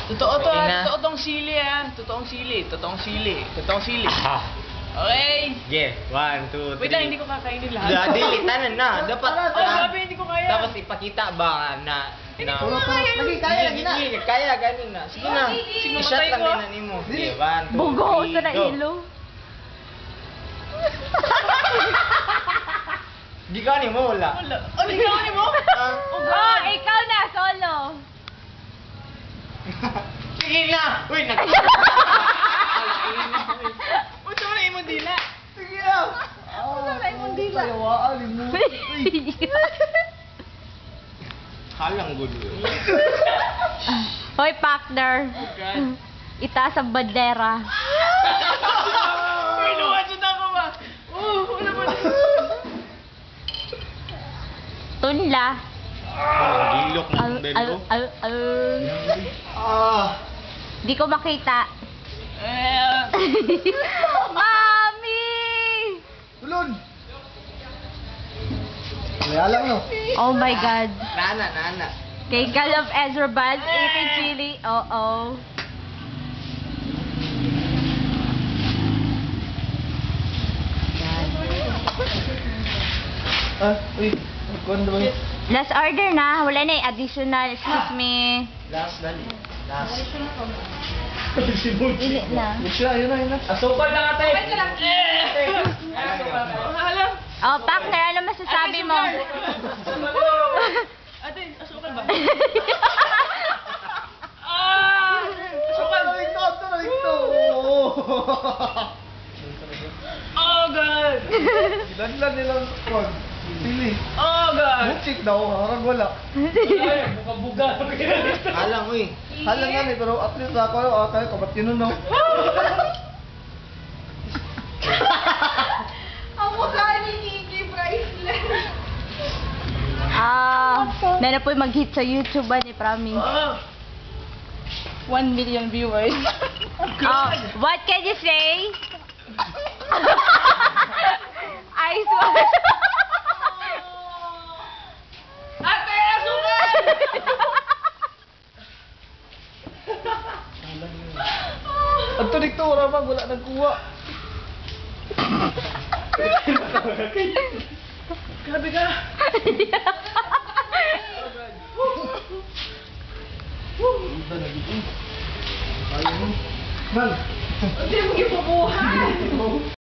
Totoo to Ina. totoo tong sili Totoong sili. Okay. Yeah, 1, 2, 3. Wait lang, hindi ko kakainin lahat. Tanan na. Dapat Grabe, hindi ko kaya. Tapos ipakita ba na Lagi, kaya, lagi na. Kaya ganin na. Sige na. Sige, I-shot mamatay lang ko. din na nimo. Okay, 1, 2, 3. Bugo sa na go. ilo. Di ka ni mo wala. Wala. Ano gawin mo? Oh, ikaw na, solo. Sige na. Uy, Uto na imo dila. Sige na. Sayawaan, limutin. Halang gulo. Hoy, partner. God. Itaas ang bandera. Uy, luwadyo na ako ba? Wala ba? Tunla. Gilok na ang belo. Di ko makita. Mami! Tulon. Kaya lang, no? Oh my God. Nana. Kay God of Ezra Buzz, eating chili. Oo. Uy. Kuwan ba? Last order na. Wala na additional. Excuse me. Last, dali. Last. Dili na. Siya, yun na. Asukal na ate. Alam. Oh, partner, ano masasabi mo? Ate, asukal ba? Ito. Oh God! Ilan nilang kuwan. Sili. Oh God! Bukik daw, harang wala. Buka-buga. Halang uy. Halang nga ni, pero at least ako, kayo kapat yun, no? Ang mukha ni Nikki Priceless. Nana po mag-hit sa YouTube ni Promise. 1 million viewers. What can you say? I swear. Ate, asukal! Ang tunig to, ramang wala nagkuha. Grabe ka! Ito na dito. Ayaw mo. Man! Hindi mo ipubuhan.